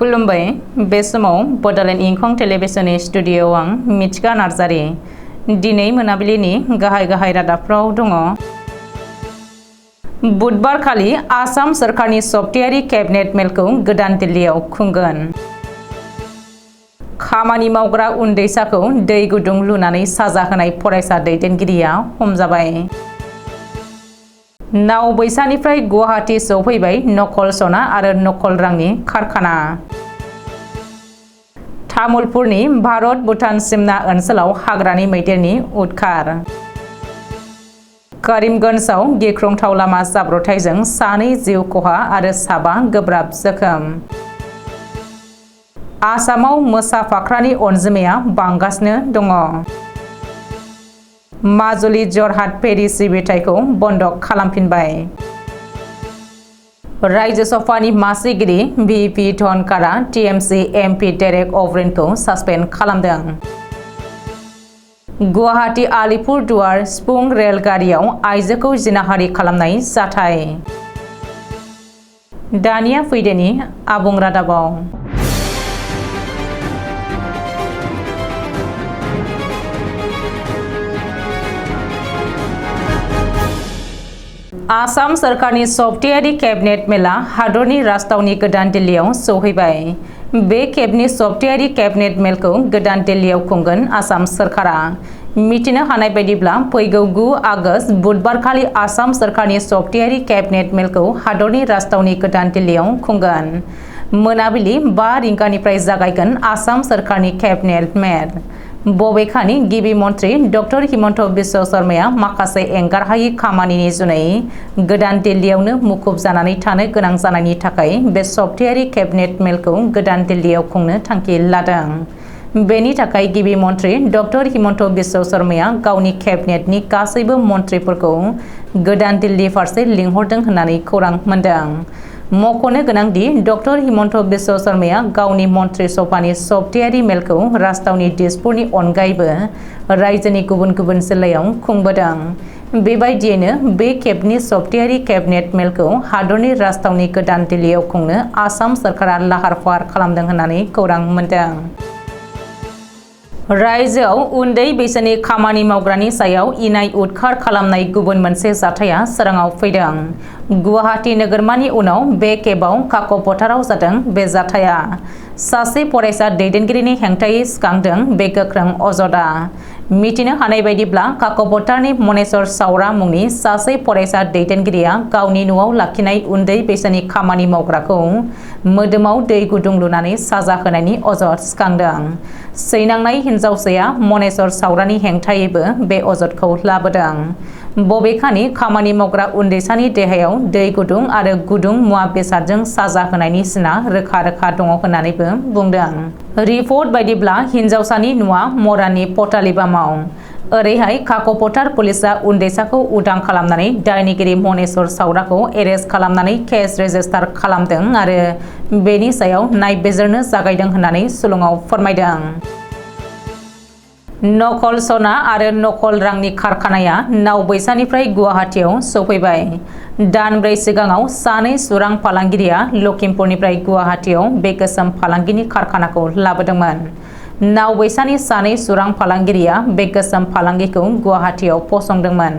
खुलुमबाय बे समाव बडोलेण्ड इंखं टेलिभिजननि स्टुडिय'आव आं मिथिका नार्जारी दिनै मोनाबिलिनि गाहाय रादाबफ्राव दङ। बुधबार खालि आसाम सोरखारनि सप्तायारि केबिनेट मेलखौ गोदान दिल्लीयाव खुंगोन। खामानि मावग्रा उन्दैसाखौ दै गुदुं लुनानै साजा होनाय फरायसा दैदेनगिरिया हमजाबाय। नाव बैसानिफ्राय गुवाहाटी सौफैबाय नकल सना आरो नकल रांनि कारखाना। तामुलपुरनि भारत भुटान सिमना ओनसोलाव हाग्रानि मैदेरनि उदखार। करीमगन्जआव गिख्रंथाव लामा जाब्रबथायजों 2 जिउ खहा आरो 7 गोब्राब जोखोम। आसामाव मोसा फाख्रानि अनजिमाया बांगासिनो दङ। माजुलि जरहाट फेरि सिबिथायखौ बन्द खालामफिनबाय। राज्य सभानि मासिगिरि भिपि धनकारा टिएमसि एमपि डेरेक अब्रेनखौ सासपेन्ड खालामदों। गुवाहाटी आलिपुरदुवार सिफुं रेलगारियाव आइजोखौ जिनाहारि खालामनाय जाथाय। दानिया फैदोनि आबुं रादाबाव। आसाम सोरखारनि सप्तायारि केबिनेट मेला हादरनि राजधानी गोदान दिल्लीयाव सौहैबाय। बे खेबनि सप्तायारि केबिनेट मेलखौ गोदान दिल्लीयाव खुंगोन आसाम सोरखारा। मिथिनो हानाय बायदिब्ला फैगौ 9 आगस्त बुधबारखालि आसाम सोरखारनि सप्तायारि केबिनेट मेलखौ हादरनि राजधानी गोदान दिल्लीयाव खुंगोन। मोनाबिलि 5 रिंगानिफ्राय जागायगोन आसाम सोरखारनि केबिनेट मेल। बबेखानि गिबि मन्त्रि डक्टर हिमन्त बिश्व शर्माया माखासे एंगारहायै खामानिनि जुनै गोदान दिल्लीयावनो मुखुब जानानै थानो गोनां जानायनि थाखाय बे सप्तायारि केबिनेट मेलखौ गोदान दिल्लीयाव खुंनो थांखि लादों। बेनि थाखाय गिबि मन्त्रि डक्टर हिमन्त बिश्व शर्माया गावनि केबिनेटनि गासैबो मन्थ्रिफोरखौ गोदान दिल्ली फारसे लिंहरदों होननानै खौरां मोनदों। मख'नो गोनांदि डक्टर हिमन्त बिश्व शर्माया गावनि मन्त्रि सभानि सप्तायारि मेलखौ राजधानी दिसपुरनि अनगायैबो रायजोनि गुबुन गुबुन जिल्लायाव खुंबोदों। बेबायदियैनो बे खेबनि सप्तायारि केबिनेट मेलखौ हादरनि राजधानी गोदान दिल्लीयाव खुंनो आसाम सोरखारा लाहार फाहार खालामदों होननानै खौरां मोनदों। रायजोआव उन्दै बैसोनि खामानि मावग्रानि सायाव इनाय उदखार खालामनाय गुबुन मोनसे जाथाया सोराङाव फैदों। गुवाहाटी नोगोरमानि उनाव बे खेबाव काक'पथाराव जादों बे जाथाया। सासे फरायसा दैदेनगिरिनि हेंथायै सिखांदों बे गोख्रों अजदआ। मिथिनो हानाय बायदिब्ला काक'पथारनि मनेश्वर सावरा मुंनि सासे फरायसा दैदेनगिरिया गावनि न'आव लाखिनाय उन्दै बैसोनि खामानि मावग्राखौ मोदोमाव दै गुदुं लुनानै साजा होनायनि अजद सिखांदों। सैनांनाय हिनजावसाया मनेश्वर सावरानि हेंथायैबो बे अजदखौ लाबोदों। बबेखानि खामानि मावग्रा उन्दैसानि देहायाव दै गुदुं आरो गुदुं मुवा बेसादजों साजा होनायनि सिना रोखा दङ होननानैबो बुंदों। रिपर्ट बायदिब्ला हिनजावसानि न'आ मरानि पटालिबामाव। ओरैहाय काक'पथार पुलिसआ उन्दैसाखौ उदां खालामनानै दायनिगिरि मनेश्वर सावराखौ एरेस्ट खालामनानै केस रेजिस्टार खालामदों आरो बेनि सायाव नायबिजिरनो जागायदों होननानै सुलुङाव फोरमायदों। नकल सना आरो नकल रांनि कारखानाया नावबैसानिफ्राय गुवाहाटीयाव सौफैबाय। दानब्रै सिगाङाव 2 सुरां फालांगिरिया लखिमपुरनिफ्राय गुवाहाटीयाव बे गोसोम फालांगिनि कारखानाखौ लाबोदोंमोन। नावबैसानि 2 सुरां फालांगिरिया बे गोसोम फालांगिखौ गुवाहाटीयाव फसंदोंमोन।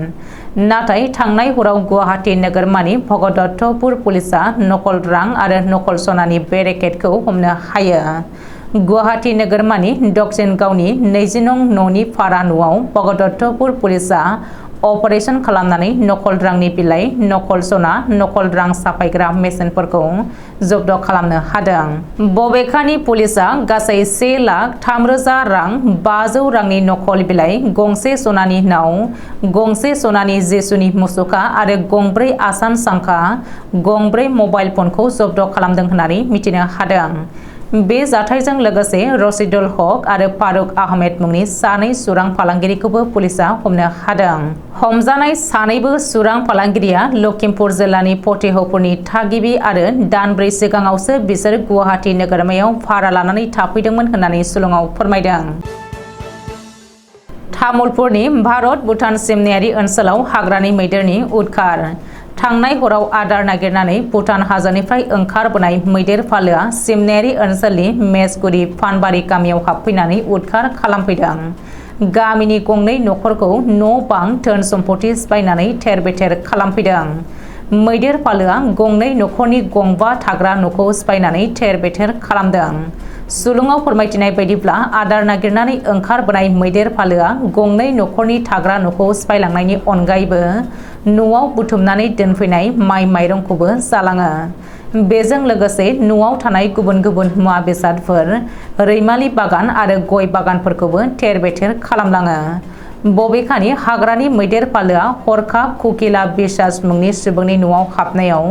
नाथाय थांनाय हराव गुवाहाटी नोगोरमानि भगदत्तपुर पुलिसआ नकल रां आरो नकल सनानि बे रेकेटखौ हमनो हायो। गुवाहाटी नोगोरमानि दक्षिण गावनि 20 नं न'नि फारा न'आव भगदत्तपुर पुलिसआ अपारेशन खालामनानै नकल रांनि बिलाइ, नकल सना, नकल रां साफायग्रा मेसिनफोरखौ जब्द खालामनो हादों। बबेखानि पुलिसआ गासै 1,03,000 रां, 500 रांनि नकल बिलाइ, गंसे सनानि नाव, गंसे सनानि जिसुनि मुसुखा आरो गंब्रै आसान सांखा, गंब्रै मबाइल फनखौ जब्द खालामदों होननानै मिथिनो हादों। बे जाथायजों लोगोसे रशिदुल हक आरो फारुक आहमेद मुंनि 2 सुरां फालांगिरिखौबो पुलिसआ हमनो हादों। हमजानाय 2बो सुरां फालांगिरिया लखिमपुर जिल्लानि फतेहपुरनि थागिबि आरो दानब्रै सिगाङावसो बिसोर गुवाहाटी नोगोरमायाव भारा लानानै थाफैदोंमोन होननानै सुलुङाव फोरमायदों। तामुलपुरनि भारत भुटान सिमनायारि ओनसोलाव हाग्रानि मैदेरनि उदखार। थांनाय हराव आदार नागिरनानै भुटान हाजोनिफ्राय ओंखारबोनाय मैदेर फालोआ सिमनायारि ओनसोलनि मेसगुरि फानबारि गामियाव हाबफैनानै उदखार खालामफैदों। गामिनि गंनै नखरखौ न' बां धोन सम्पति सिफायनानै थेर-बेथेर खालामफैदों। मैदेर फालोआ गंनै नखरनि गंबा थाग्रा न'खौ सिफायनानै थेर-बेथेर खालामदों। सुलुङाव फोरमायथिनाय बायदिब्ला आदार नागिरनानै ओंखारबोनाय मैदेर फालोआ गंनै नखरनि थाग्रा न'खौ सिफायलांनायनि अनगायैबो न'आव बुथुमनानै दोनफैनाय माइ माइरंखौबो जालाङो। बेजों लोगोसे न'आव थानाय गुबुन गुबुन मुवा बेसादफोर, रैमालि बागान आरो गय बागानफोरखौबो थेर-बेथेर खालामलाङो। बबेखानि हाग्रानि मैदेर फालोआ हरखाब कुकिला बिसास मुंनि सुबुंनि न'आव हाबनायाव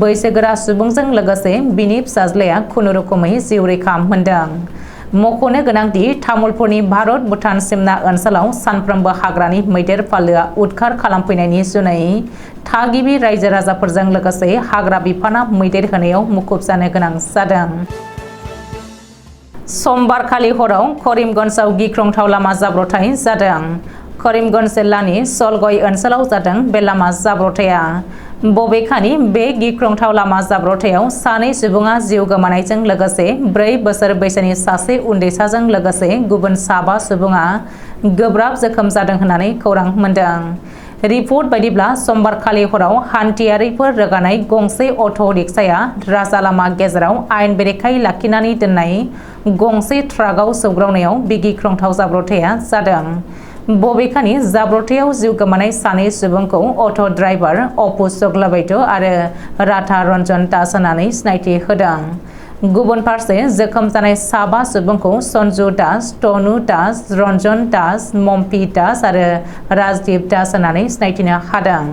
बैसोगोरा सुबुंजों लोगोसे बिनि फिसाज्लाया खुनुरुखुमै जिउ रैखा मोनदों। मख'नो गोनांदि तामुलपुरनि भारत-भुटान सिमना ओनसोलाव सानफ्रोमबो हाग्रानि मैदेर फालोआ उदखार खालामफैनायनि जुनै थागिबि रायजो राजाफोरजों लोगोसे हाग्रा बिफाना मैदेर होनायाव मुखुब जानो गोनां जादों। समबारखालि हराव करिमगन्जआव गिख्रंथाव लामा जाब्रबथाय जादों। करिमगन्ज जिल्लानि सलगय ओनसोलाव जादों बे लामा जाब्रबथाया। बबेखानि बे गिख्रंथाव लामा जाब्रबथायाव सानै सुबुङा जिउ गोमानायजों लोगोसे 4 बोसोर बैसोनि सासे उन्दैसाजों लोगोसे गुबुन 7 सुबुङा गोब्राब जोखोम जादों होननानै खौरां मोनदों। रिपर्ट बायदिब्ला समबारखालि हराव हान्थियारिफोर रोगानाय गंसे अट' रिक्साया राजा लामा गेजेराव आयेन बेरेखायै लाखिनानै दोननाय गंसे ट्राकआव सौग्रावनायाव बे गिख्रंथाव जाब्रबथाया जादों। बबेखानि जाब्रबथायाव जिउ गोमानाय सानै सुबुंखौ अट' ड्राइभार अपु चग्लाबैत आरो राधा रन्जन दास होननानै सिनायथि होदों। गुबुन फारसे जोखोम जानाय 7 सुबुंखौ सन्जु दास, तनु दास, रन्जन दास, मम्पी दास आरो राजदीप दास होननानै सिनायथिनो हादों।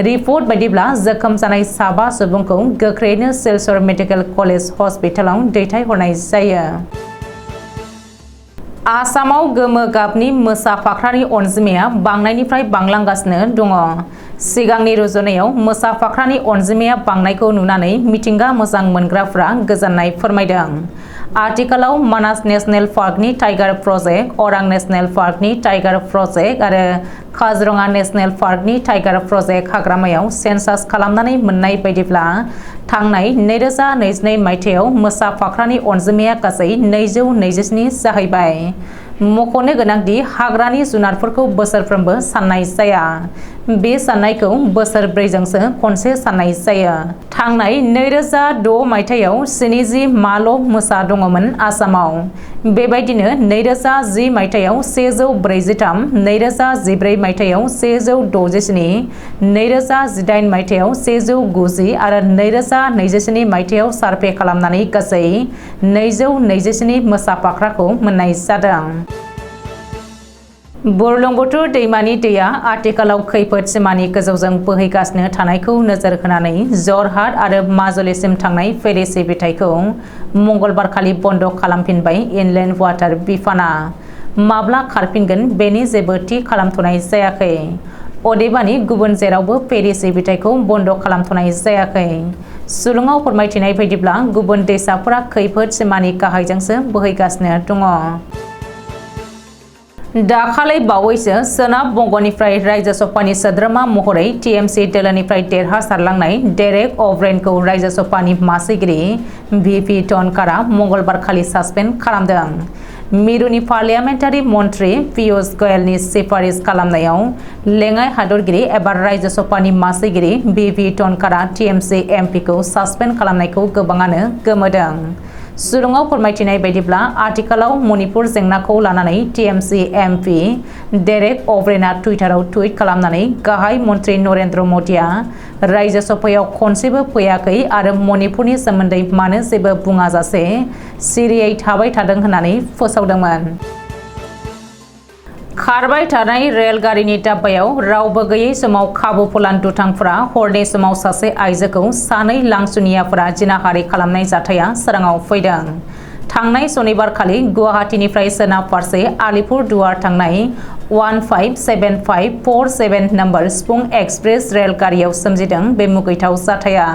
रिपर्ट बायदिब्ला जोखोम जानाय 7 सुबुंखौ गोख्रैनो सिलचर मेडिकेल कलेज हस्पिटालाव दैथायहरनाय जायो। आसामाव गोमो गाबनि मोसा फाख्रानि अनजिमाया बांनायनिफ्राय बांलांगासिनो दङ। सिगांनि रुजुनायाव मोसा फाख्रानि अनजिमाया बांनायखौ नुनानै मिथिंगा मोजां मोनग्राफ्रा गोजोननाय फोरमायदों। आथिखालाव मानास नेशनेल पार्कनि टाइगार प्रजेक्ट, अरां नेशनेल पार्कनि टाइगार प्रजेक्ट आरो काजिरङा नेशनेल पार्कनि टाइगार प्रजेक्ट हाग्रामायाव सेन्सास खालामनानै मोननाय बायदिब्ला थांनाय 2022 मायथाइयाव मोसा फाख्रानि अनजिमाया गासै 227 जाहैबाय। मख'नो गोनांदि हाग्रानि जुनारफोरखौ बोसोरफ्रोमबो साननाय जाया। बे साननायखौ बोसोरब्रैजोंसो खनसे साननाय जायो। थांनाय 2006 मायथाइयाव 70 माल' मोसा दङमोन आसामाव। बेबायदिनो 2010 मायथाइयाव 143, 2014 मायथाइयाव 167, 2018 मायथाइयाव 190 आरो 2027 मायथाइयाव सार्भे खालामनानै गासै 227 मोसा फाख्राखौ मोननाय जादों। बुरलुंबुथुर दैमानि दैया आथिखालाव खैफोद सिमानि गोजौजों बोहैगासिनो थानायखौ नोजोर होनानै जरहाट आरो माजुलिसिम थांनाय फेरि सिबिथायखौ मंगलबारखालि बन्द खालामफिनबाय इनलेन्ड वाटार बिफाना। माब्ला खारफिनगोन बेनि जेबो थि खालामथ'नाय जायाखै। अदेबानि गुबुन जेरावबो फेरि सिबिथायखौ बन्द खालामथ'नाय जायाखै। सुलुङाव फोरमायथिनाय बायदिब्ला गुबुन दैसाफोरा खैफोद सिमानि गाहायजोंसो बोहैगासिनो दङ। दाखालै बावैसो सोनाब बंगनिफ्राय रायजो सभानि सोद्रोमा महरै टीएमसी दोलोनिफ्राय देरहासारलांनाय डेरेक अब्रेनखौ रायजो सभानि मासिगिरि भिपि धनखड़आ मंगलबारखालि सासपेन्ड खालामदों। मिरुनि पार्लियामेन्टारि मन्थ्रि पीयूष गोयलनि सिफारिस खालामनायाव लेङाइ हादरगिरि एबा रायजो सभानि मासिगिरि भिपि धनखड़आ टीएमसी एमपिखौ सासपेन्ड खालामनायखौ गोबाङानो गोमोदों। सुलुङाव फोरमायथिनाय बायदिब्ला आथिखालाव मणिपुर जेंनाखौ लानानै टीएमसी एमपि डेरेक अब्रेना टुइटाराव टुइट खालामनानै गाहाय मन्थ्रि नरेन्द्र मदिया रायजो सभायाव खनसेबो फैयाखै आरो मणिपुरनि सोमोन्दै मानो जेबो बुङाजासे सिरियै थाबाय थादों होननानै फोसावदोंमोन। खारबाय थानाय रेलगारिनि दाब्बायाव रावबो गैयै समाव खाबु फलान दुथांफोरा हरनि समाव सासे आइजोखौ सानै लांसुनियाफोरा जिनाहारि खालामनाय जाथाया सोराङाव फैदों। थांनाय सनिबारखालि गुवाहाटीनिफ्राय सोनाब फारसे आलिपुरदुवार थांनाय 157547 नम्बर सिफुं एक्सप्रेस रेलगारियाव सोमजिदों बे मुगैथाव जाथाया।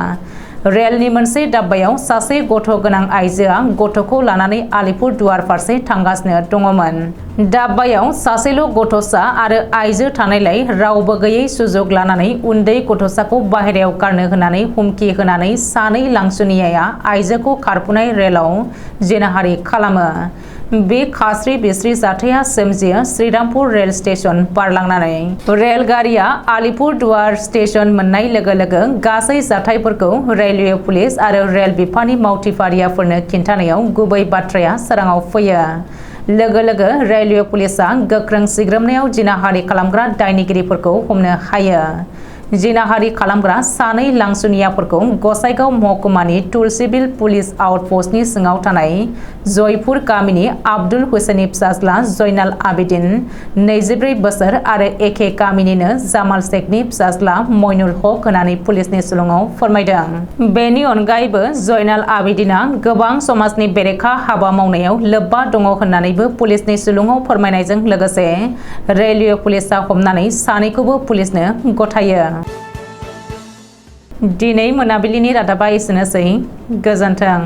रेलनि मोनसे दाब्बायाव सासे गथ' गोनां आइजोआ गथ'खौ लानानै आलिपुरदुवार फारसे थांगासिनो दङमोन। दाब्बायाव सासेल' गथ'सा आरो आइजो थानायलाय रावबो गैयै सुजुग लानानै उन्दै गथ'साखौ बाहेरायाव गारनो होनानै हुमखि होनानै सानै लांसुनियाया आइजोखौ खारफुनाय रेलाव जिनाहारि खालामो। बे खास्रि बिस्रि जाथाया सोमजियो श्रीरामपुर रेल स्टेशन बारलांनानै। रेलगारिया आलिपुरदुवार स्टेशन मोननाय लोगो लोगो गासै जाथायफोरखौ रेलवे पुलिस आरो रेल बिफाननि मावथिफारियाफोरनो खिन्थानायाव गुबै बाथ्राया सोराङाव फैयो। लोगो लोगो रेलवे पुलिसा गोख्रों सिग्रोमनायाव जिनाहारि खालामग्रा दायनिगिरिफोरखौ हमनो हायो। जिनाहारि खालामग्रा सानै लांसुनियाफोरखौ गसाइगाव महकुमानि तुलसीबिल पुलिस आउटपस्टनि सिङाव थानाय जयपुर गामिनि आब्दुल हुसैननि फिसाज्ला जयनाल आबिदिन 24 बोसोर आरो एखे गामिनिनो जामाल शेखनि फिसाज्ला मइनुल हक होननानै पुलिसनि सुलुङाव फोरमायदों। बेनि अनगायैबो जयनाल आबिदिना गोबां समाजनि बेरेखा हाबा मावनायाव लोब्बा दङ होननानैबो पुलिसनि सुलुङाव फोरमायनायजों लोगोसे रेलवे पुलिसा हमनानै सानैखौबो पुलिसनो गथायो। दिनै मोनाबिलिनि रादाबा एसेनोसै। गोजोन्थों।